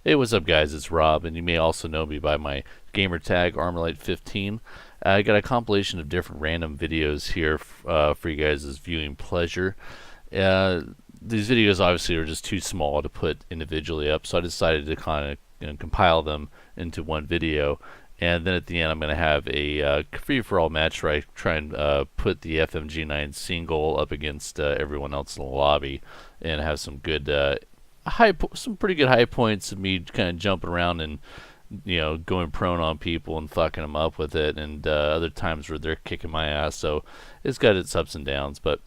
Hey, what's up, guys? It's Rob, and you may also know me by my gamer tag ArmorLight15. I got a compilation of different random videos here for you guys' viewing pleasure. These videos obviously are just too small to put individually up, so I decided to kind of compile them into one video. And then at the end, I'm going to have a free-for-all match where I try and put the FMG9 single up against everyone else in the lobby, and have some good some pretty good high points of me kind of jumping around and going prone on people and fucking them up with it, and other times where they're kicking my ass. So it's got its ups and downs. But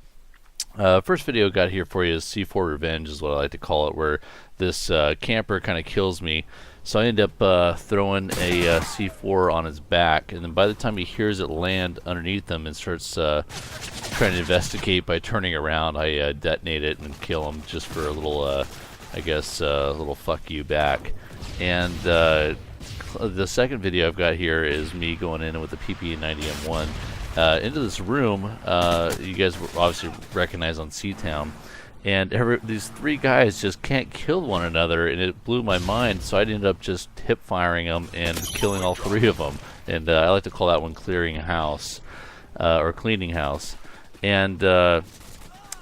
first video I got here for you is C4 Revenge, is what I like to call it, where this camper kind of kills me. So I end up throwing a C4 on his back, and then by the time he hears it land underneath him and starts trying to investigate by turning around, I detonate it and kill him just for a little I guess a little fuck you back. And the second video I've got here is me going in with the PP90M1 into this room. You guys obviously recognize on C-Town, and these three guys just can't kill one another, and it blew my mind. So I ended up just hip firing them and killing all three of them. And I like to call that one clearing house or cleaning house. And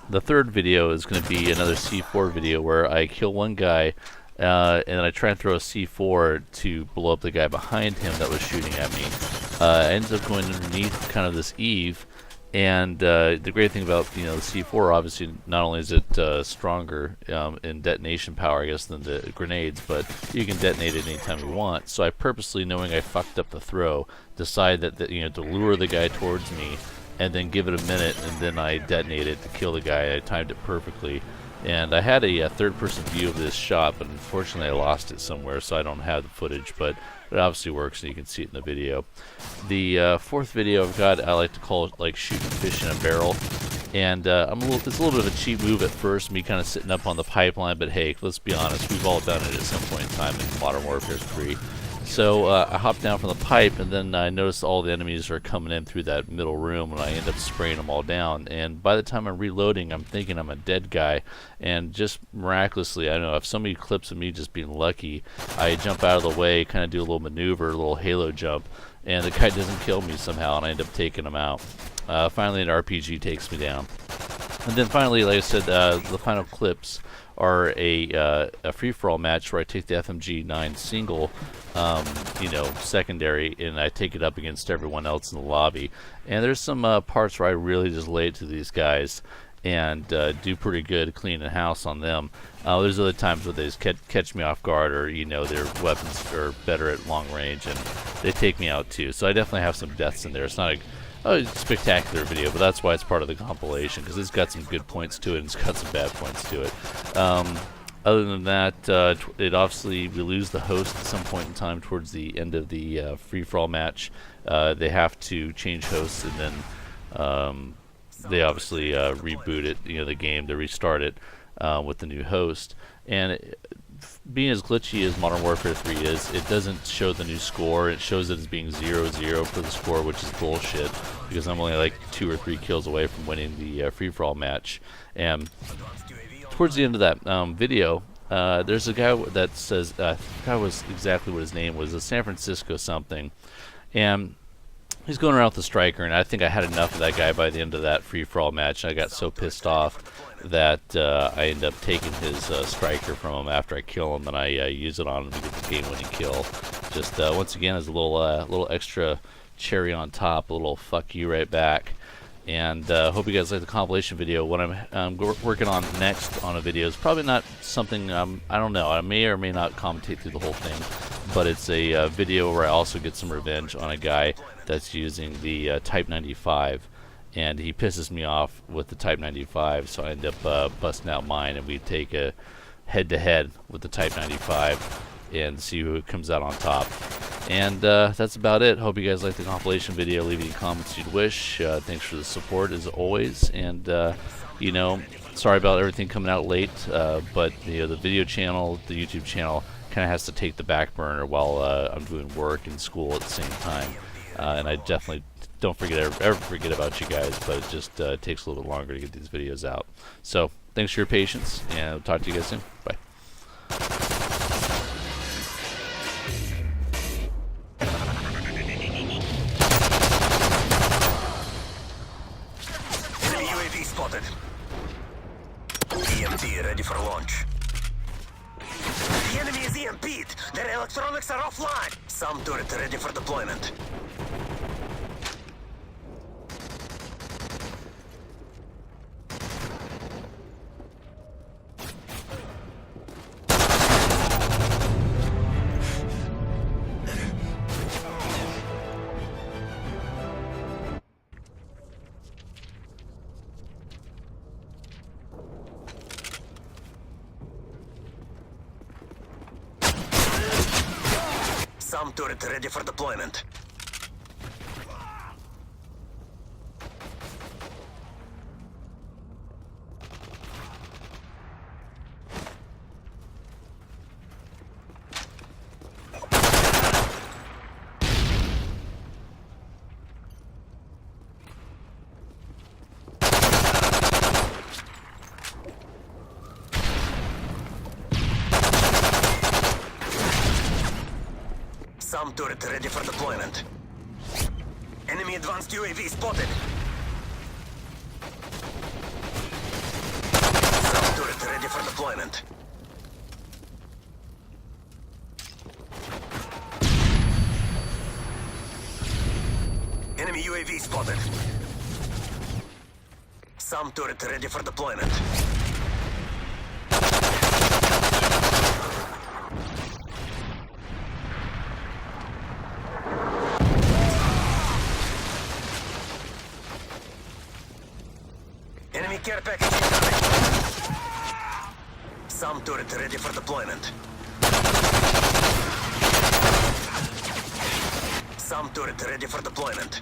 the third video is going to be another C4 video where I kill one guy and I try and throw a C4 to blow up the guy behind him that was shooting at me. I ended up going underneath kind of this eave, and the great thing about the C4, obviously, not only is it stronger in detonation power, I guess, than the grenades, but you can detonate it anytime you want. So I purposely, knowing I fucked up the throw, decide that to lure the guy towards me, and then give it a minute, and then I detonate it to kill the guy. I timed it perfectly. And I had a third-person view of this shot, but unfortunately I lost it somewhere, so I don't have the footage, but it obviously works, and you can see it in the video. The fourth video I've got, I like to call it like shooting fish in a barrel. And it's a little bit of a cheap move at first, me kind of sitting up on the pipeline, but hey, let's be honest, we've all done it at some point in time in Modern Warfare 3. So I hop down from the pipe, and then I notice all the enemies are coming in through that middle room, and I end up spraying them all down. And by the time I'm reloading, I'm thinking I'm a dead guy, and just miraculously, I don't know, if somebody clips of me just being lucky, I jump out of the way, kind of do a little maneuver, a little halo jump, and the guy doesn't kill me somehow, and I end up taking him out. Finally, an RPG takes me down. And then finally, like I said, the final clips are a free-for-all match where I take the FMG9 single, secondary, and I take it up against everyone else in the lobby. And there's some parts where I really just lay it to these guys and do pretty good cleaning house on them. There's other times where they just catch me off guard, or their weapons are better at long range, and they take me out too. So I definitely have some deaths in there. It's not a spectacular video, but that's why it's part of the compilation, because it's got some good points to it and it's got some bad points to it. Other than that, it obviously, we lose the host at some point in time towards the end of the free-for-all match. They have to change hosts, and then they obviously reboot it, the game, to restart it with the new host. And being as glitchy as Modern Warfare 3 is, it doesn't show the new score. It shows it as being 0-0 for the score, which is bullshit, because I'm only like 2 or 3 kills away from winning the free-for-all match. And towards the end of that video, there's a guy that says, I forgot exactly what his name was, a San Francisco something, and he's going around with the striker, and I think I had enough of that guy by the end of that free-for-all match. I got so pissed off that I end up taking his striker from him after I kill him, and I use it on him to get the game-winning kill. Just once again, as a little extra cherry on top, a little fuck you right back. And hope you guys like the compilation video. What I'm working on next on a video is probably not something, I don't know, I may or may not commentate through the whole thing, but it's a video where I also get some revenge on a guy that's using the Type 95, and he pisses me off with the Type 95, so I end up busting out mine, and we take a head-to-head with the Type 95 and see who comes out on top. And that's about it. Hope you guys like the compilation video. Leave any comments you'd wish. Thanks for the support as always. And sorry about everything coming out late, but the video channel, the YouTube channel, kind of has to take the back burner while I'm doing work and school at the same time. And I definitely don't ever forget about you guys, but it just takes a little bit longer to get these videos out. So thanks for your patience, and I'll talk to you guys soon. Bye. CMP'd! Their electronics are offline! Some turret ready for deployment. Some turret ready for deployment. Some turret ready for deployment. Enemy advanced UAV spotted. Some turret ready for deployment. Enemy UAV spotted. Some turret ready for deployment. Enemy care package incoming. Some turret ready for deployment. Some turret ready for deployment.